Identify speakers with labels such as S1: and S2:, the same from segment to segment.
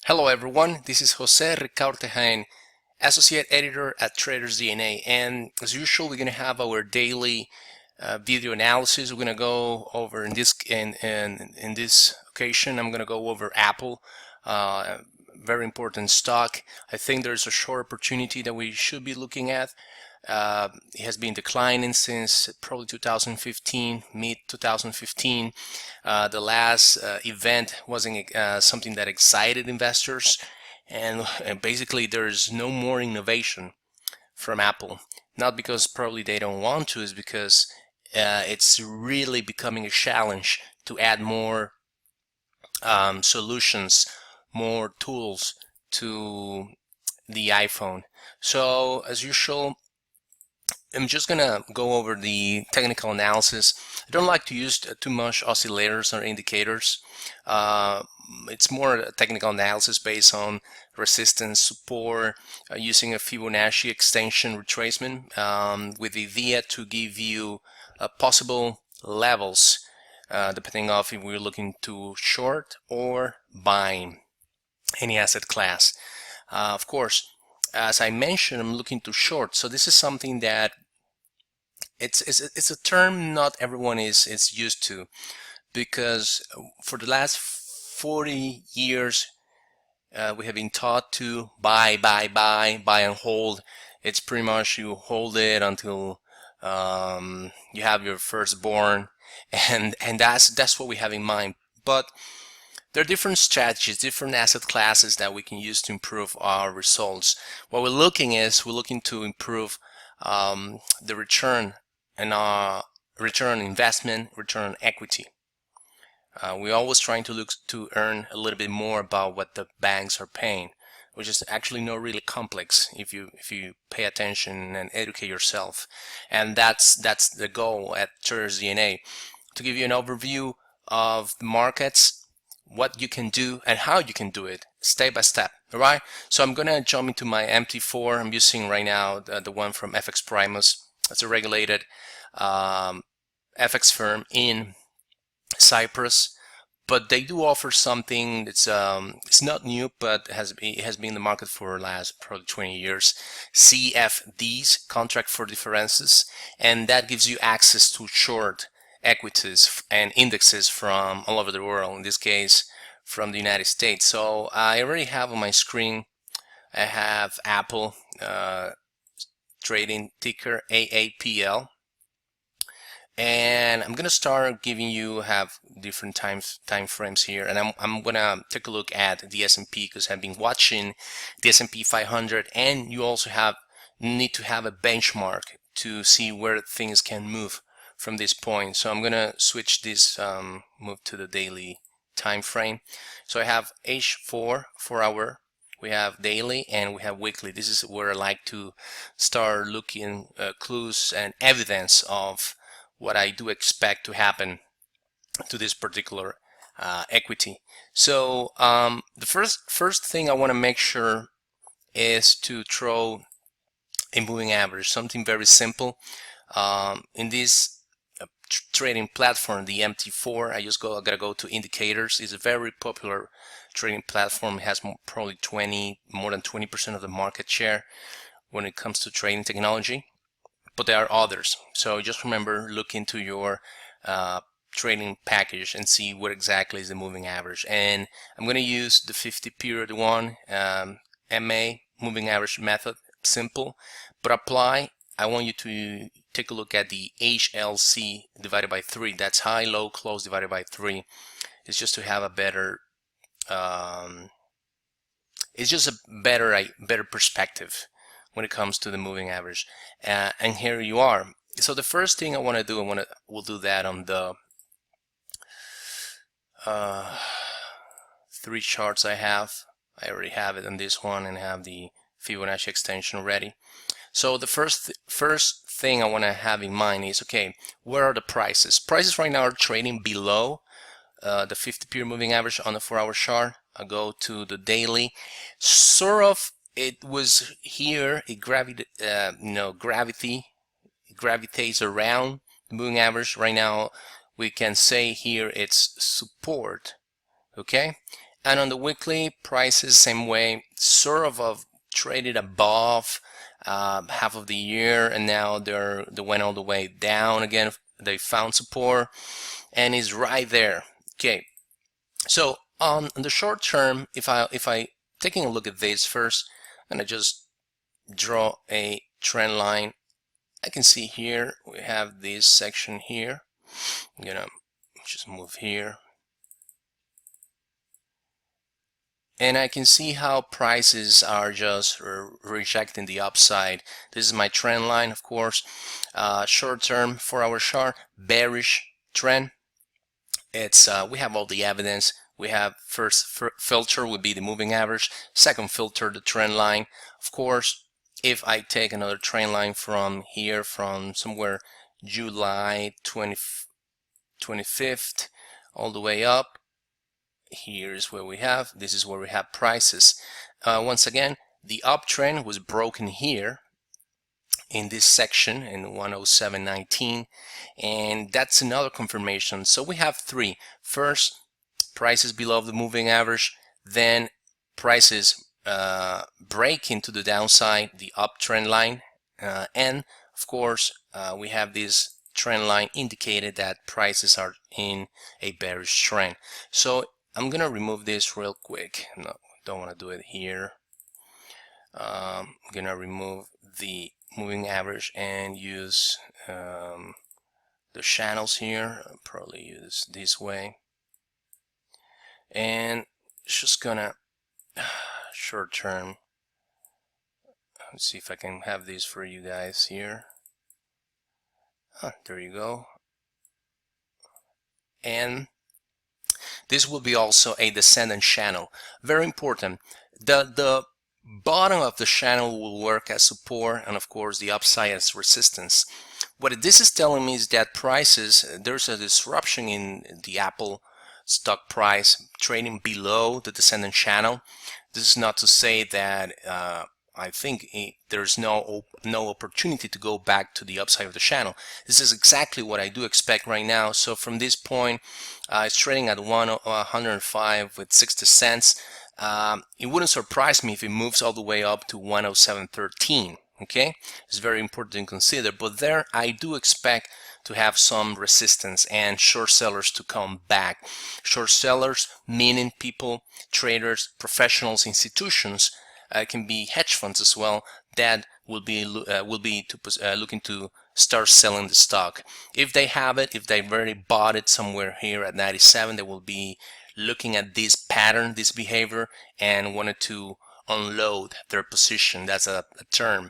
S1: Hello everyone, this is José Ricaurte Jaén, Associate Editor at Tradersdna, and as usual we're going to have our daily video analysis. We're going to go over in this occasion I'm going to go over Apple, very important stock. I think there's a short opportunity that we should be looking at. It has been declining since probably 2015, mid 2015. The last event wasn't something that excited investors, and basically there's no more innovation from Apple. Not because probably they don't want to, is because it's really becoming a challenge to add more solutions, more tools to the iPhone. So as usual, I'm just gonna go over the technical analysis. I don't like to use too much oscillators or indicators. It's more a technical analysis based on resistance, support, using a Fibonacci extension retracement with the idea to give you possible levels depending on if we're looking to short or buying any asset class. Of course, as I mentioned, I'm looking to short. So this is something that it's a term not everyone is used to, because for the last 40 years we have been taught to buy and hold. It's pretty much you hold it until you have your firstborn, and that's what we have in mind. But there are different strategies, different asset classes that we can use to improve our results. What we're looking to improve the return and return on investment, return on equity. We're always trying to look to earn a little bit more about what the banks are paying, which is actually not really complex if you pay attention and educate yourself. And that's the goal at Tradersdna, to give you an overview of the markets, what you can do and how you can do it step by step. All right, so I'm gonna jump into my MT4. I'm using right now the one from FX Primus. It's a regulated FX firm in Cyprus, but they do offer something that's it's not new, but it has been in the market for the last probably 20 years. CFDs, contract for differences, and that gives you access to short equities and indexes from all over the world, in this case from the United States. So I already have on my screen, I have Apple trading ticker AAPL, and I'm gonna start giving you have different time frames here, and I'm gonna take a look at the S&P, because I've been watching the S&P 500, and you also need to have a benchmark to see where things can move from this point. So I'm gonna switch this, move to the daily time frame. So I have H4 4-hour, we have daily, and we have weekly. This is where I like to start looking clues and evidence of what I do expect to happen to this particular equity. So the first thing I want to make sure is to throw a moving average, something very simple. In this trading platform, the MT4, I gotta go to indicators. It's a very popular trading platform. It has probably more than 20% of the market share when it comes to trading technology, but there are others. So just remember, look into your trading package and see what exactly is the moving average. And I'm going to use the 50 period one, MA moving average method, simple, but apply. I want you to take a look at the HLC divided by 3. That's high, low, close divided by 3. It's just to have a better, it's just a better perspective when it comes to the moving average. And here you are. So the first thing I want to do, we'll do that on the 3 charts I have. I already have it on this one and have the Fibonacci extension ready. So the first thing I want to have in mind is, okay, where are the prices? Prices right now are trading below the 50 period moving average on the 4-hour chart. I go to the daily. Sort of, it was here. It gravitates around the moving average. Right now, we can say here it's support. Okay, And on the weekly, prices same way, sort of traded above half of the year, and now they went all the way down again. They found support and is right there. Okay, so on the short term, if I taking a look at this first, I'm gonna just draw a trend line. I can see here we have this section here. I'm gonna just move here, and I can see how prices are just rejecting the upside. This is my trend line, of course. Short term, 4-hour chart, bearish trend. It's we have all the evidence. We have first filter would be the moving average, second filter the trend line. Of course, if I take another trend line from here, from somewhere July 25th all the way up, here's where we have, this is where we have prices. Once again, the uptrend was broken here in this section in 107.19, and that's another confirmation. So we have three. First, prices below the moving average, then prices break into the downside, the uptrend line, and of course we have this trend line indicated that prices are in a bearish trend. So I'm gonna remove this real quick. No, don't want to do it here. I'm gonna remove the moving average and use the channels here. I'll probably use this way, and it's just gonna short term. Let's see if I can have these for you guys here. There you go. And this will be also a descendant channel. Very important. The bottom of the channel will work as support, and of course the upside as resistance. What this is telling me is that prices, there's a disruption in the Apple stock price trading below the descendant channel. This is not to say that I think there's no opportunity to go back to the upside of the channel. This is exactly what I do expect right now. So from this point, it's trading at 105 with 60 cents. It wouldn't surprise me if it moves all the way up to 107.13. Okay, it's very important to consider. But there, I do expect to have some resistance and short sellers to come back. Short sellers meaning people, traders, professionals, institutions. Can be hedge funds as well that will be looking to start selling the stock. If they have it, if they've already bought it somewhere here at 97, they will be looking at this pattern, this behavior, and wanted to unload their position. That's a term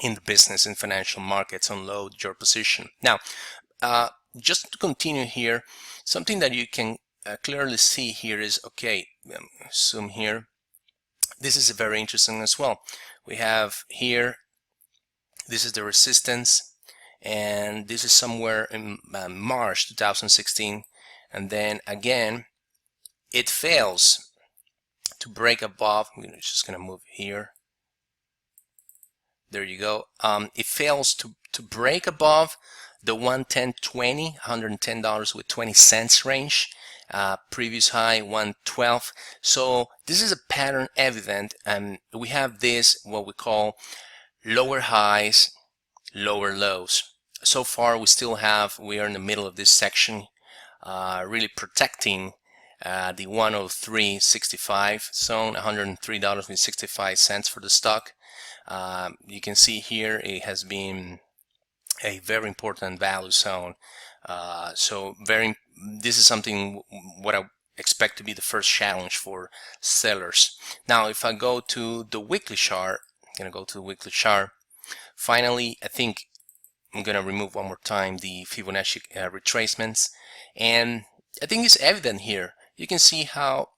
S1: in the business, in financial markets, unload your position. Now, just to continue here, something that you can clearly see here is, okay, zoom here. This is very interesting as well. We have here, this is the resistance, and this is somewhere in March 2016, and then again it fails to break above. I'm just gonna move here. There you go. It fails to break above the 110.20, $110 with 20 cents range. Previous high 112. So this is a pattern evident, and we have this what we call lower highs, lower lows. So far we are in the middle of this section, really protecting the 103.65 zone, $103.65 for the stock. You can see here it has been a very important value zone. This is something what I expect to be the first challenge for sellers. Now, if I go to the weekly chart, I'm gonna go to the weekly chart. Finally, I think I'm gonna remove one more time the Fibonacci retracements, and I think it's evident here. You can see how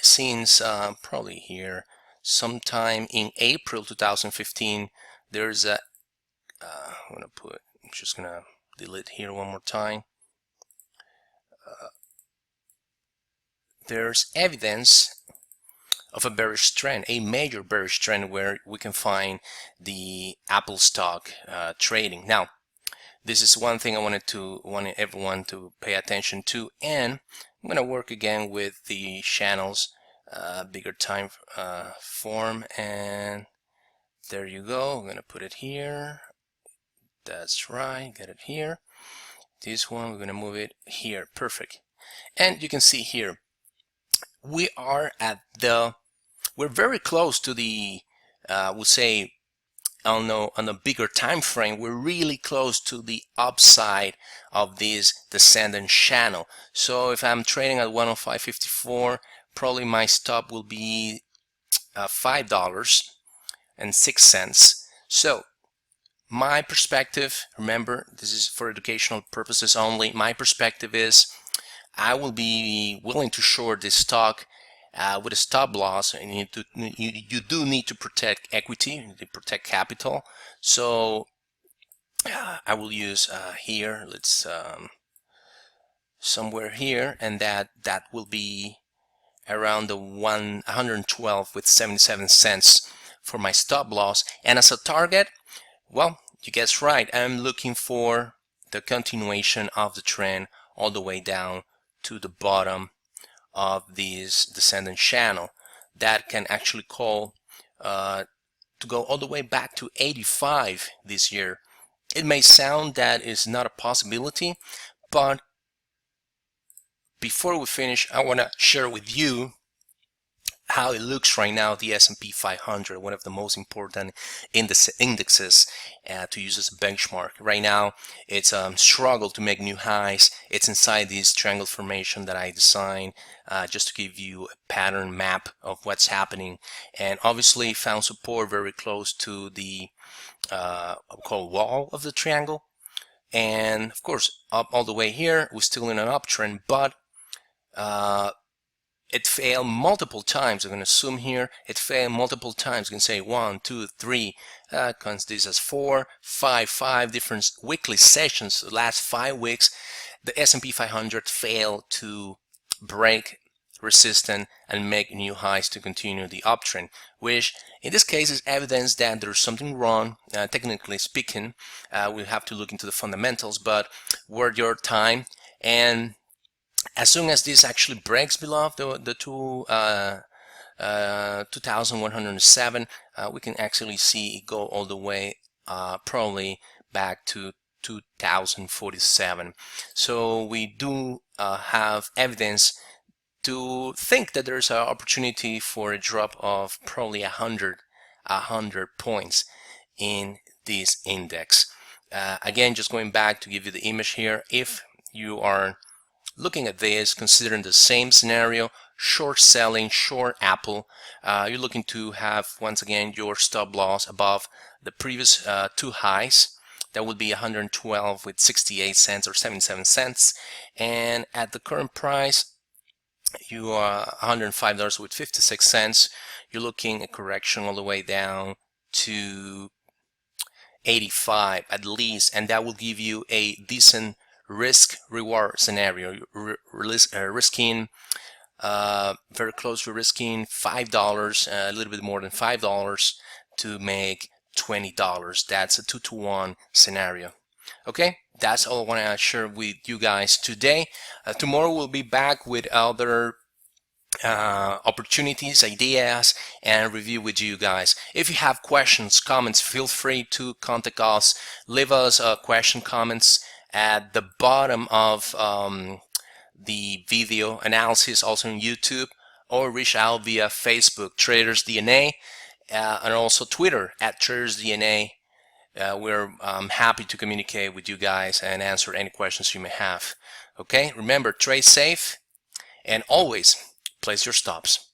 S1: since probably here sometime in April 2015, there's a I'm just gonna delete here one more time. There's evidence of a bearish trend, a major bearish trend, where we can find the Apple stock trading. Now, This is one thing I wanted everyone to pay attention to, and I'm going to work again with the channels, bigger time form, and there you go. I'm going to put it here. That's right, get it here. This one, we're going to move it here. Perfect. And you can see here, we're very close to the, we'll say, on a bigger time frame, we're really close to the upside of this descendant channel. So if I'm trading at 105.54, probably my stop will be $5.06. So my perspective, remember, this is for educational purposes only, my perspective is I will be willing to short this stock with a stop loss, and you do need to protect equity, you need to protect capital. So I will use here, let's somewhere here, and that will be around the 112 with 77 cents for my stop loss. And as a target, well, you guessed right, I'm looking for the continuation of the trend all the way down to the bottom of this descendant channel. That can actually call to go all the way back to 85 this year. It may sound that is not a possibility, but before we finish, I want to share with you how it looks right now, the S&P 500, one of the most important indexes to use as a benchmark. Right now, it's struggled to make new highs. It's inside this triangle formation that I designed just to give you a pattern map of what's happening. And obviously found support very close to the called wall of the triangle. And of course, up all the way here, we're still in an uptrend, but it failed multiple times. I'm going to zoom here. It failed multiple times. You can say 1, 2, 3. Counts this as 4, 5 different weekly sessions. The last 5 weeks, the S&P 500 failed to break resistance and make new highs to continue the uptrend, which in this case is evidence that there's something wrong. Technically speaking, we have to look into the fundamentals, but worth your time. And as soon as this actually breaks below the 2,107, we can actually see it go all the way probably back to 2,047. So we do have evidence to think that there's an opportunity for a drop of probably 100 points in this index. Again, just going back to give you the image here, if you are looking at this, considering the same scenario, short selling, short Apple, you're looking to have, once again, your stop loss above the previous 2 highs. That would be 112 with 68 cents or 77 cents. And at the current price, you are $105 with 56 cents. You're looking at correction all the way down to 85 at least, and that will give you a decent risk reward scenario. Risking very close to risking $5, a little bit more than $5 to make $20. That's a 2-to-1 scenario. Okay, that's all I want to share with you guys today. Tomorrow we'll be back with other opportunities, ideas, and review with you guys. If you have questions, comments, feel free to contact us. Leave us question, comments at the bottom of the video analysis, also on YouTube, or reach out via Facebook, Tradersdna, and also Twitter at Tradersdna. We're happy to communicate with you guys and answer any questions you may have. Okay, remember, trade safe and always place your stops.